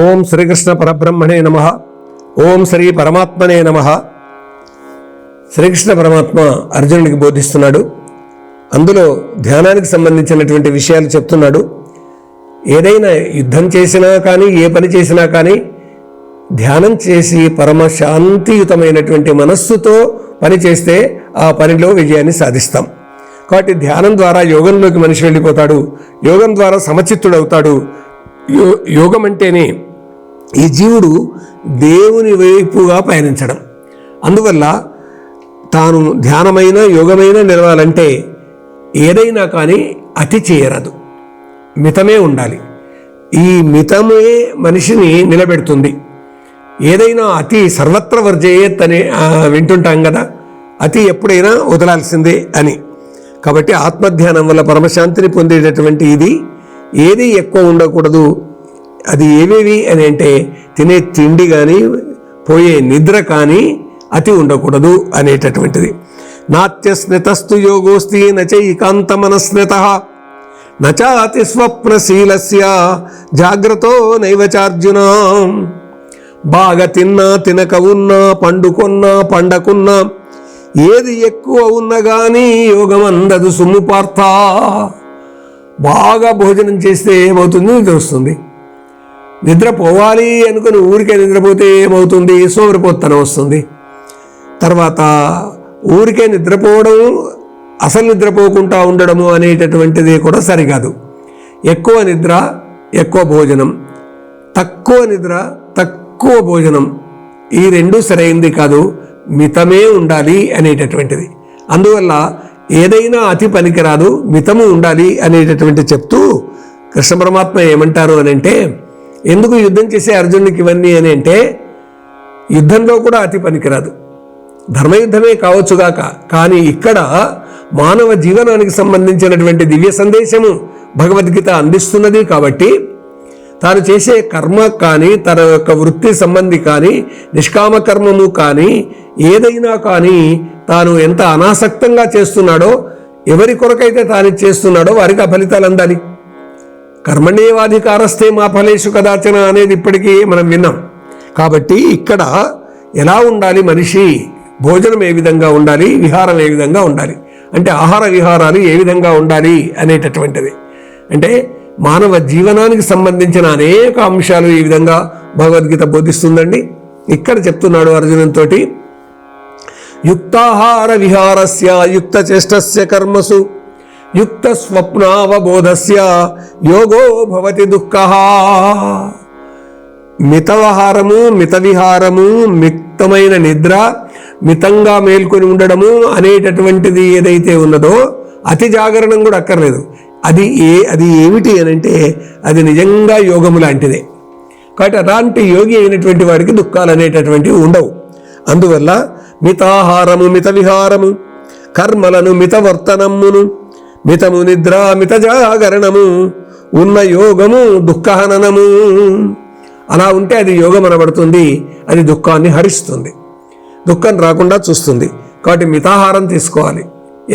ఓం శ్రీకృష్ణ పరబ్రహ్మణే నమః. ఓం శ్రీ పరమాత్మనే నమః. శ్రీకృష్ణ పరమాత్మ అర్జునుడికి బోధిస్తున్నాడు. అందులో ధ్యానానికి సంబంధించినటువంటి విషయాలు చెప్తున్నాడు. ఏదైనా యుద్ధం చేసినా కానీ ఏ పని చేసినా కానీ ధ్యానం చేసి పరమశాంతియుతమైనటువంటి మనస్సుతో పని చేస్తే ఆ పనిలో విజయాన్ని సాధిస్తాం. కాబట్టి ధ్యానం ద్వారా యోగంలోకి మనిషి వెళ్ళిపోతాడు. యోగం ద్వారా సమచిత్తుడవుతాడు. యోగం అంటేనే ఈ జీవుడు దేవుని వైపుగా పయనించడం. అందువల్ల తాను ధ్యానమైన యోగమైన నిలవాలంటే ఏదైనా కానీ అతి చేయరాదు, మితమే ఉండాలి. ఈ మితమే మనిషిని నిలబెడుతుంది. ఏదైనా అతి సర్వత్ర వర్జయేత్ అని వింటుంటాం కదా, అతి ఎప్పుడైనా వదలాల్సిందే అని. కాబట్టి ఆత్మధ్యానం వల్ల పరమశాంతిని పొందేటటువంటి ఇది ఏది ఎక్కువ ఉండకూడదు. అది ఏవేవి అని అంటే తినే తిండి కానీ పోయే నిద్ర కానీ అతి ఉండకూడదు అనేటటువంటిది. నాత్యస్నితస్తు యోగోస్తి నచైకాంత మనస్నిత నచాతి స్వప్నశీలస్య జాగ్రత్తో నైవచార్జున. బాగా తిన్నా తినక ఉన్నా పండుకున్నా పండకున్నా ఏది ఎక్కువ ఉన్నా కానీ యోగం అందదు సుమ్ము పార్థ. బాగా భోజనం చేస్తే ఏమవుతుంది? నిద్ర వస్తుంది. నిద్రపోవాలి అనుకుని ఊరికే నిద్రపోతే ఏమవుతుంది? సోమరిపోతనం వస్తుంది. తర్వాత ఊరికే నిద్రపోవడం, అసలు నిద్రపోకుండా ఉండడము అనేటటువంటిది కూడా సరికాదు. ఎక్కువ నిద్ర ఎక్కువ భోజనం, తక్కువ నిద్ర తక్కువ భోజనం, ఈ రెండూ సరైంది కాదు. మితమే ఉండాలి అనేటటువంటిది. అందువల్ల ఏదైనా అతి పనికిరాదు, మితము ఉండాలి అనేటటువంటి చెప్తూ కృష్ణ పరమాత్మ ఏమంటారు అని అంటే, ఎందుకు యుద్ధం చేసే అర్జునుడికి ఇవన్నీ అని అంటే, యుద్ధంలో కూడా అతి పనికిరాదు. ధర్మయుద్ధమే కావచ్చుగాక, కానీ ఇక్కడ మానవ జీవనానికి సంబంధించినటువంటి దివ్య సందేశము భగవద్గీత అందిస్తున్నది. కాబట్టి తాను చేసే కర్మ కానీ, తన యొక్క వృత్తి సంబంధి కానీ, నిష్కామ కర్మము కానీ, ఏదైనా కానీ తాను ఎంత అనాసక్తంగా చేస్తున్నాడో, ఎవరి కొరకైతే తాను చేస్తున్నాడో వారికి ఆ ఫలితాలు అందాలి. కర్మణ్యేవాధికారస్తే మా ఫలేషు కదాచన అనేది ఇప్పటికీ మనం విన్నాం. కాబట్టి ఇక్కడ ఎలా ఉండాలి మనిషి, భోజనం ఏ విధంగా ఉండాలి, విహారం ఏ విధంగా ఉండాలి అంటే ఆహార విహారాలు ఏ విధంగా ఉండాలి అనేటటువంటిది. అంటే మానవ జీవనానికి సంబంధించిన అనేక అంశాలు ఈ విధంగా భగవద్గీత బోధిస్తుందండి. ఇక్కడ చెప్తున్నాడు అర్జునునితోటి, యుక్తాహార విహారస్య యుక్త చేష్టస్య కర్మసు యుక్త స్వప్నావబోధస్య యోగో భవతి దుఃఖః. మితవహారము, మిత విహారము, మితమైన నిద్ర, మితంగా మేల్కొని ఉండడము అనేటటువంటిది ఏదైతే ఉన్నదో అతి జాగరణం కూడా అక్కర్లేదు. అది ఏమిటి అని అంటే అది నిజంగా యోగము లాంటిదే. కాబట్టి అలాంటి యోగి అయినటువంటి వాడికి దుఃఖాలు అనేటటువంటివి ఉండవు. అందువల్ల మితాహారము, మిత విహారము, కర్మలను మితవర్తనమును, మితము నిద్ర, మిత జాగరణము, ఉన్న యోగము దుఃఖహననము. అలా ఉంటే అది యోగం అనబడుతుంది. అది దుఃఖాన్ని హరిస్తుంది, దుఃఖం రాకుండా చూస్తుంది. కాబట్టి మితాహారం తీసుకోవాలి,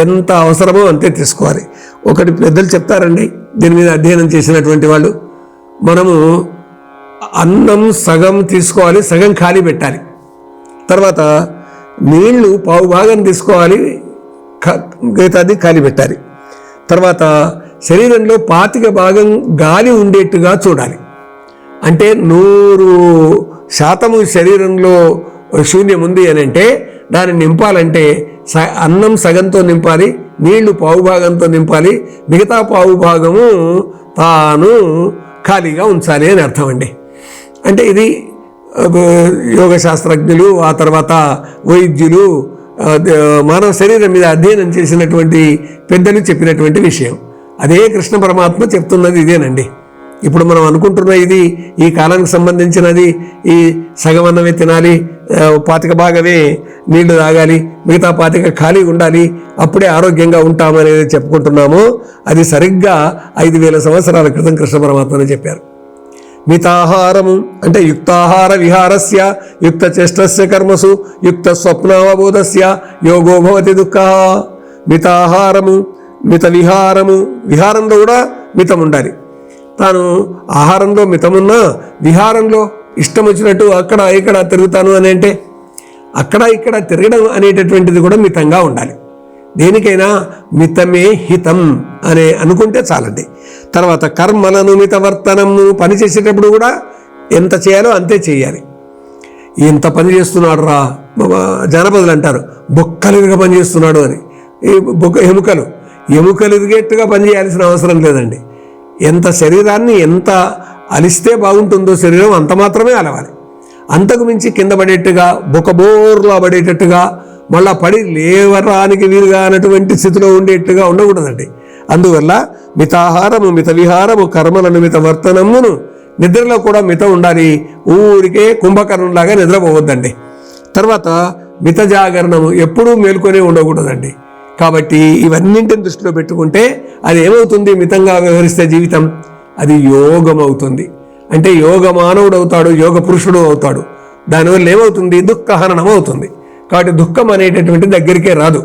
ఎంత అవసరమో అంతే తీసుకోవాలి. ఒకటి పెద్దలు చెప్తారండి, దీని మీద అధ్యయనం చేసినటువంటి వాళ్ళు, మనము అన్నం సగం తీసుకోవాలి, సగం ఖాళీ పెట్టాలి. తర్వాత నీళ్లు పావు భాగం తీసుకోవాలి, మిగతాది ఖాళీ పెట్టాలి. తర్వాత శరీరంలో 25% గాలి ఉండేట్టుగా చూడాలి. అంటే 100% శరీరంలో శూన్యం ఉంది అని అంటే దాన్ని నింపాలంటే అన్నం సగంతో నింపాలి, నీళ్లు పావు భాగంతో నింపాలి, మిగతా పావు భాగము తాను ఖాళీగా ఉంచాలి అని అర్థం అండి. అంటే ఇది యోగ శాస్త్రజ్ఞులు, ఆ తర్వాత వైద్యులు, మానవ శరీరం మీద అధ్యయనం చేసినటువంటి పెద్దలు చెప్పినటువంటి విషయం. అదే కృష్ణ పరమాత్మ చెప్తున్నది ఇదేనండి. ఇప్పుడు మనం అనుకుంటున్న ఇది ఈ కాలానికి సంబంధించినది, ఈ సగం అన్నమే తినాలి, 25% నీళ్లు తాగాలి, మిగతా 25% ఖాళీ ఉండాలి, అప్పుడే ఆరోగ్యంగా ఉంటామనేది చెప్పుకుంటున్నాము. అది సరిగ్గా 5000 సంవత్సరాల క్రితం కృష్ణ పరమాత్మనే చెప్పారు. మితాహారము అంటే యుక్తాహార విహారస్య యుక్త చేష్టస్య కర్మసు యుక్త స్వప్నావబోధస్య యోగో భవతి దుఃఖః. మితాహారము, మిత విహారము, విహారంలో కూడా మితం ఉండాలి. తాను ఆహారంలో మితమున్నా విహారంలో ఇష్టం వచ్చినట్టు అక్కడ ఇక్కడ తిరుగుతాను అని అంటే అక్కడ ఇక్కడ తిరగడం అనేటటువంటిది కూడా మితంగా ఉండాలి. దేనికైనా మితమే హితం అనే అనుకుంటే చాలండి. తర్వాత కర్మలను మితవర్తనము, పని చేసేటప్పుడు కూడా ఎంత చేయాలో అంతే చేయాలి. ఎంత పని చేస్తున్నాడు రా, జానపదులు అంటారు బొక్కలుగా పని చేస్తున్నాడు అని. ఈ ఎముకలు ఇరిగేట్టుగా పని చేయాల్సిన అవసరం లేదండి. ఎంత శరీరాన్ని ఎంత అలిస్తే బాగుంటుందో శరీరం అంత మాత్రమే అలవాలి. అంతకు మించి కింద పడేట్టుగా బొక్కబోర్లా పడేటట్టుగా మళ్ళా పడి లేవరానికి వీలుగా అన్నటువంటి స్థితిలో ఉండేట్టుగా ఉండకూడదండి. అందువల్ల మితాహారము మిత విహారము కర్మలను మిత వర్తనమును, నిద్రలో కూడా మితం ఉండాలి. ఊరికే కుంభకర్ణంలాగా నిద్రపోవద్దండి. తర్వాత మిత జాగరణము, ఎప్పుడూ మేల్కొనే ఉండకూడదండి. కాబట్టి ఇవన్నింటిని దృష్టిలో పెట్టుకుంటే అది ఏమవుతుంది, మితంగా వ్యవహరిస్తే జీవితం అది యోగం అవుతుంది. అంటే యోగ మానవుడు అవుతాడు, యోగ పురుషుడు అవుతాడు. దానివల్ల ఏమవుతుంది, దుఃఖహరణం అవుతుంది. కాబట్టి దుఃఖం అనేటటువంటి దగ్గరికే రాదు.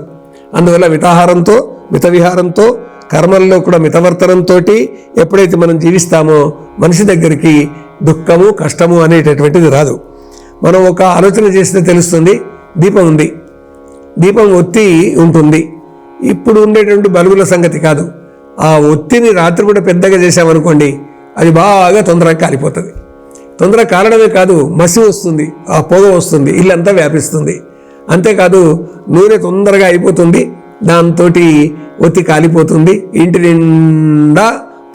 అందువల్ల మితాహారంతో మిత విహారంతో కర్మల్లో కూడా మితవర్తనంతో ఎప్పుడైతే మనం జీవిస్తామో మనిషి దగ్గరికి దుఃఖము కష్టము అనేటటువంటిది రాదు. మనం ఒక ఆలోచన చేస్తే తెలుస్తుంది. దీపం ఉంది, దీపం ఒత్తి ఉంటుంది. ఇప్పుడు ఉండేటువంటి బల్బుల సంగతి కాదు. ఆ ఒత్తిని రాత్రి కూడా పెద్దగా చేసామనుకోండి, అది బాగా తొందరగా కాలిపోతుంది. తొందరగా కాలడమే కాదు, మసి వస్తుంది, ఆ పొగ వస్తుంది, ఇల్లంతా వ్యాపిస్తుంది. అంతేకాదు నూనె తొందరగా అయిపోతుంది, దాంతో ఒత్తి కాలిపోతుంది, ఇంటి నిండా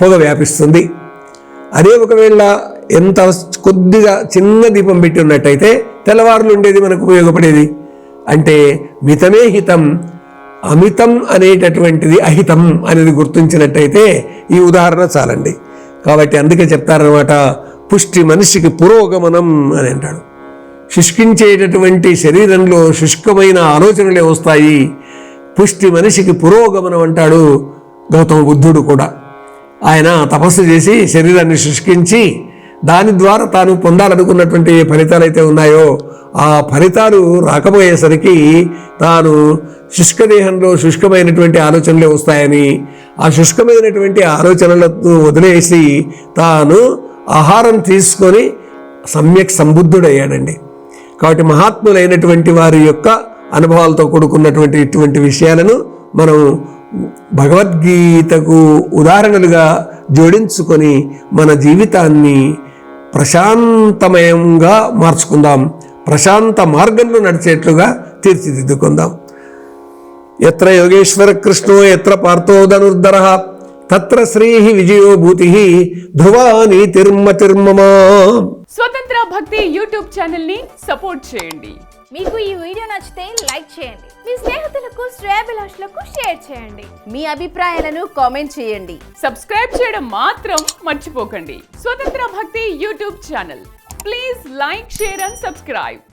పొగ వ్యాపిస్తుంది. అదే ఒకవేళ ఎంత కొద్దిగా చిన్న దీపం పెట్టి ఉన్నట్టయితే తెల్లవారులు ఉండేది మనకు ఉపయోగపడేది. అంటే మితమే హితం, అమితం అనేటటువంటిది అహితం అనేది గుర్తించినట్టయితే ఈ ఉదాహరణ చాలండి. కాబట్టి అందుకే చెప్తారనమాట, పుష్టి మనిషికి పురోగమనం అని అంటాడు. శుష్కించేటటువంటి శరీరంలో శుష్కమైన ఆలోచనలే వస్తాయి, పుష్టి మనిషికి పురోగమనం అంటాడు గౌతమ బుద్ధుడు కూడా. ఆయన తపస్సు చేసి శరీరాన్ని శుష్కించి దాని ద్వారా తాను పొందాలనుకున్నటువంటి ఏ ఫలితాలు అయితే ఉన్నాయో ఆ ఫలితాలు రాకపోయేసరికి తాను శుష్కదేహంలో శుష్కమైనటువంటి ఆలోచనలే వస్తాయని, ఆ శుష్కమైనటువంటి ఆలోచనలను వదిలేసి తాను ఆహారం తీసుకొని సమ్యక్ సంబుద్ధుడయ్యాడండి. కాబట్టి మహాత్ములైనటువంటి వారి యొక్క అనుభవాలతో కూడుకున్నటువంటి ఇటువంటి విషయాలను మనం భగవద్గీతకు ఉదాహరణలుగా జోడించుకొని మన జీవితాన్ని ప్రశాంతమయంగా మార్చుకుందాం, ప్రశాంత మార్గంలో నడిచేట్లుగా తీర్చిదిద్దుకుందాం. ఎత్ర యోగేశ్వర కృష్ణో ఎత్ర పార్థో ధనుర్ధరః తత్ర శ్రీః విజయో భూతిః ధ్రువా నీతిర్మతిర్మమా. స్వతంత్ర భక్తి యూట్యూబ్ ఛానల్ ని సపోర్ట్ చేయండి. మీకు ఈ వీడియో నచ్చితే లైక్ చేయండి, మీ స్నేహితులకు శ్రేయోభిలాషులకు షేర్ చేయండి, మీ అభిప్రాయాలను కామెంట్ చేయండి. సబ్స్క్రైబ్ చేయడం మాత్రం మర్చిపోకండి. స్వతంత్ర భక్తి YouTube channel. Please like, share and subscribe.